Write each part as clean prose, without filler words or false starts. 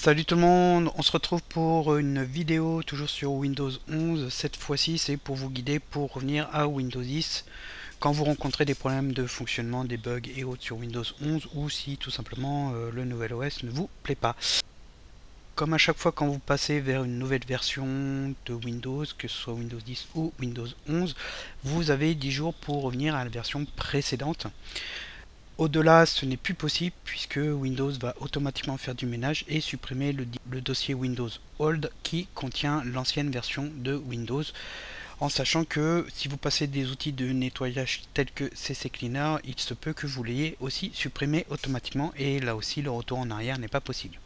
Salut tout le monde, on se retrouve pour une vidéo toujours sur Windows 11. Cette fois-ci, c'est pour vous guider pour revenir à Windows 10 quand vous rencontrez des problèmes de fonctionnement, des bugs et autres sur Windows 11 ou si tout simplement le nouvel OS ne vous plaît pas. Comme à chaque fois quand vous passez vers une nouvelle version de Windows, que ce soit Windows 10 ou Windows 11, vous avez 10 jours pour revenir à la version précédente. Au-delà, ce n'est plus possible puisque Windows va automatiquement faire du ménage et supprimer le dossier Windows Old qui contient l'ancienne version de Windows, en sachant que si vous passez des outils de nettoyage tels que CC Cleaner, il se peut que vous l'ayez aussi supprimé automatiquement et là aussi le retour en arrière n'est pas possible.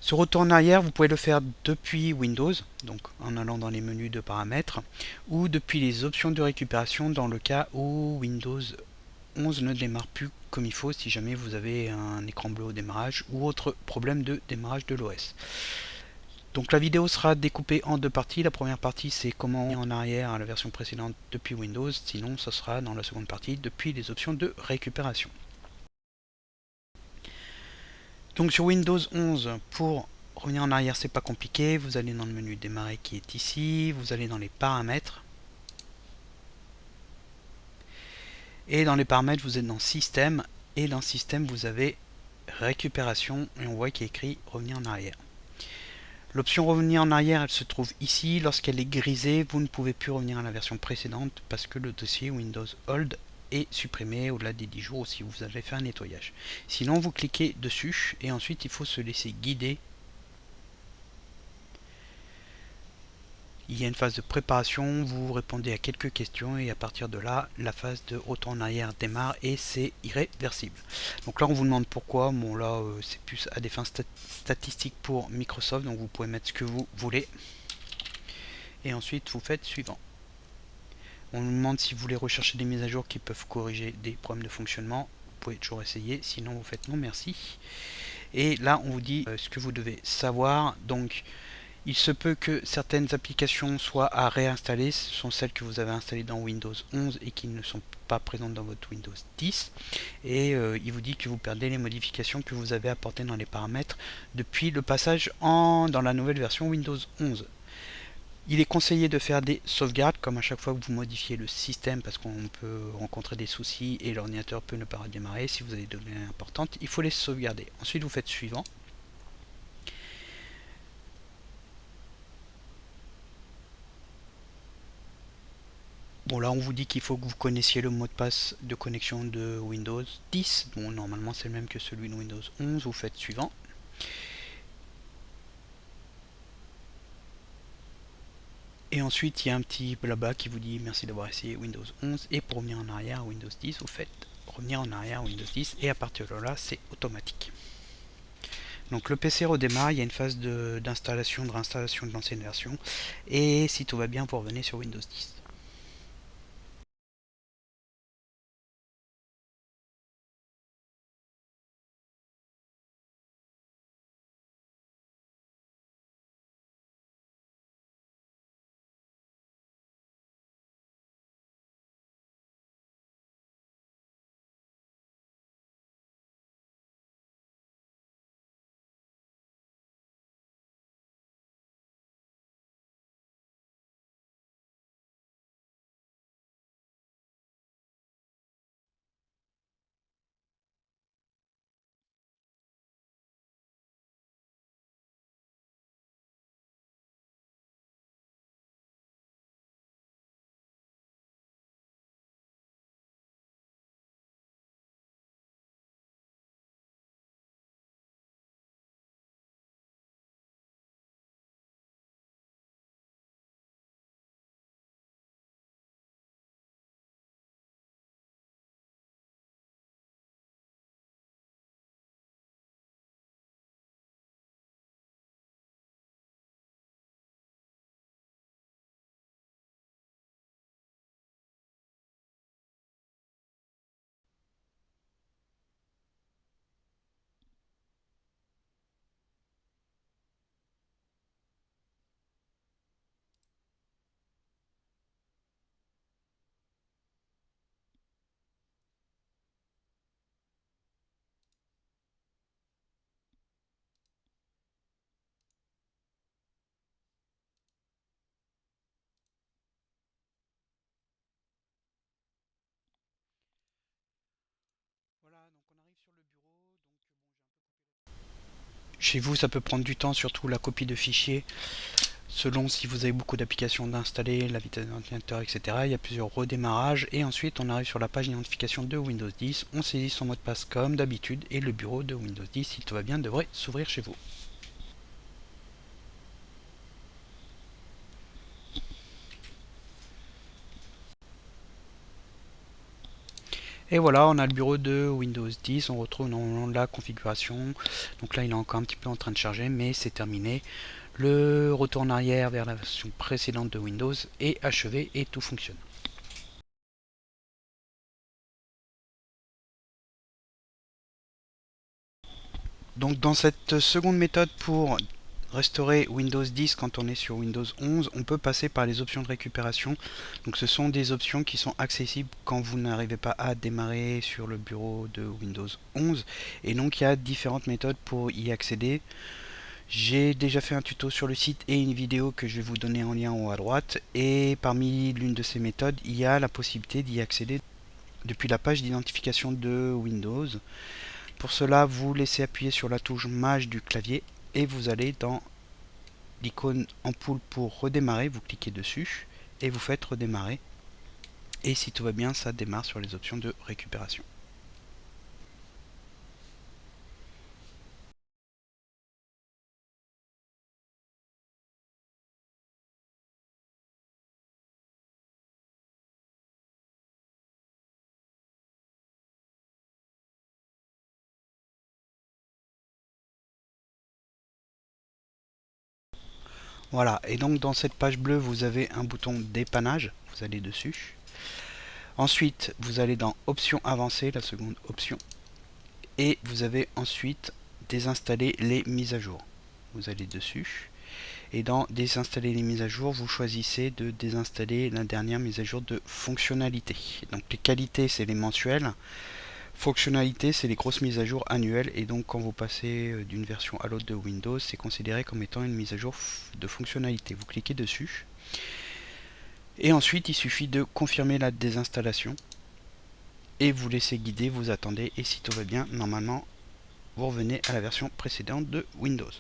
Ce retour en arrière, vous pouvez le faire depuis Windows, donc en allant dans les menus de paramètres, ou depuis les options de récupération dans le cas où Windows 11 ne démarre plus comme il faut si jamais vous avez un écran bleu au démarrage ou autre problème de démarrage de l'OS. Donc la vidéo sera découpée en deux parties. La première partie c'est comment en arrière à la version précédente depuis Windows, sinon ce sera dans la seconde partie depuis les options de récupération. Donc sur Windows 11, pour revenir en arrière c'est pas compliqué, vous allez dans le menu démarrer qui est ici, vous allez dans les paramètres, et dans les paramètres vous êtes dans système, et dans système vous avez récupération, et on voit qu'il est écrit revenir en arrière. L'option revenir en arrière, elle se trouve ici. Lorsqu'elle est grisée, vous ne pouvez plus revenir à la version précédente parce que le dossier Windows Old est supprimé au-delà des 10 jours ou si vous avez fait un nettoyage. Sinon, vous cliquez dessus et ensuite il faut se laisser guider. Il y a une phase de préparation, vous répondez à quelques questions et à partir de là, la phase de retour en arrière démarre et c'est irréversible. Donc là, on vous demande pourquoi. Bon, là, c'est plus à des fins statistiques pour Microsoft, donc vous pouvez mettre ce que vous voulez. Et ensuite, vous faites suivant. On nous demande si vous voulez rechercher des mises à jour qui peuvent corriger des problèmes de fonctionnement. Vous pouvez toujours essayer, sinon vous faites non merci. Et là, on vous dit ce que vous devez savoir. Donc, il se peut que certaines applications soient à réinstaller. Ce sont celles que vous avez installées dans Windows 11 et qui ne sont pas présentes dans votre Windows 10. Et il vous dit que vous perdez les modifications que vous avez apportées dans les paramètres depuis le passage dans la nouvelle version Windows 11. Il est conseillé de faire des sauvegardes, comme à chaque fois que vous modifiez le système, parce qu'on peut rencontrer des soucis et l'ordinateur peut ne pas redémarrer. Si vous avez des données importantes, il faut les sauvegarder. Ensuite, vous faites suivant. Bon, là, on vous dit qu'il faut que vous connaissiez le mot de passe de connexion de Windows 10. Bon, normalement, c'est le même que celui de Windows 11. Vous faites suivant. Et ensuite, il y a un petit blabla qui vous dit merci d'avoir essayé Windows 11. Et pour revenir en arrière à Windows 10, vous faites revenir en arrière à Windows 10. Et à partir de là, c'est automatique. Donc le PC redémarre, il y a une phase d'installation, de réinstallation de l'ancienne version. Et si tout va bien, vous revenez sur Windows 10. Chez vous, ça peut prendre du temps, surtout la copie de fichiers. Selon si vous avez beaucoup d'applications d'installer, la vitesse de l'ordinateur, etc. Il y a plusieurs redémarrages. Et ensuite, on arrive sur la page d'identification de Windows 10. On saisit son mot de passe comme d'habitude. Et le bureau de Windows 10, si tout va bien, devrait s'ouvrir chez vous. Et voilà, on a le bureau de Windows 10, on retrouve normalement la configuration. Donc là, il est encore un petit peu en train de charger, mais c'est terminé. Le retour en arrière vers la version précédente de Windows est achevé et tout fonctionne. Donc dans cette seconde méthode pour restaurer Windows 10 quand on est sur Windows 11, on peut passer par les options de récupération. Donc ce sont des options qui sont accessibles quand vous n'arrivez pas à démarrer sur le bureau de Windows 11. Et donc il y a différentes méthodes pour y accéder. J'ai déjà fait un tuto sur le site et une vidéo que je vais vous donner en lien en haut à droite. Et parmi l'une de ces méthodes, il y a la possibilité d'y accéder depuis la page d'identification de Windows. Pour cela, vous laissez appuyer sur la touche Maj du clavier et vous allez dans l'icône ampoule pour redémarrer, vous cliquez dessus et vous faites redémarrer. Et si tout va bien, ça démarre sur les options de récupération. Voilà, et donc dans cette page bleue, vous avez un bouton dépannage, vous allez dessus. Ensuite, vous allez dans Options avancées, la seconde option, et vous avez ensuite désinstaller les mises à jour. Vous allez dessus, et dans désinstaller les mises à jour, vous choisissez de désinstaller la dernière mise à jour de fonctionnalité. Donc les qualités, c'est les mensuels. Fonctionnalité, c'est les grosses mises à jour annuelles, et donc quand vous passez d'une version à l'autre de Windows, c'est considéré comme étant une mise à jour de fonctionnalité. Vous cliquez dessus, et ensuite il suffit de confirmer la désinstallation, et vous laissez guider, vous attendez, et si tout va bien, normalement, vous revenez à la version précédente de Windows.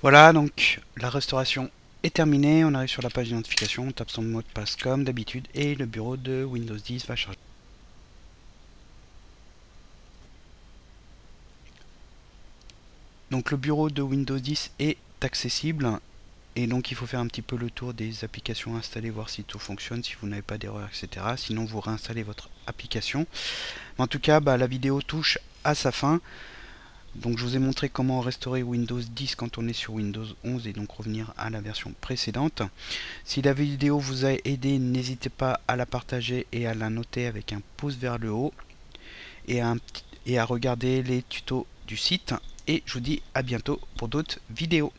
Voilà, donc la restauration est terminée. On arrive sur la page d'identification, on tape son mot de passe comme d'habitude et le bureau de Windows 10 va charger. Donc le bureau de Windows 10 est accessible. Et donc il faut faire un petit peu le tour des applications installées, voir si tout fonctionne, si vous n'avez pas d'erreur, etc. Sinon vous réinstallez votre application. Mais en tout cas, la vidéo touche à sa fin. Donc je vous ai montré comment restaurer Windows 10 quand on est sur Windows 11 et donc revenir à la version précédente. Si la vidéo vous a aidé, n'hésitez pas à la partager et à la noter avec un pouce vers le haut et à regarder les tutos du site. Et je vous dis à bientôt pour d'autres vidéos.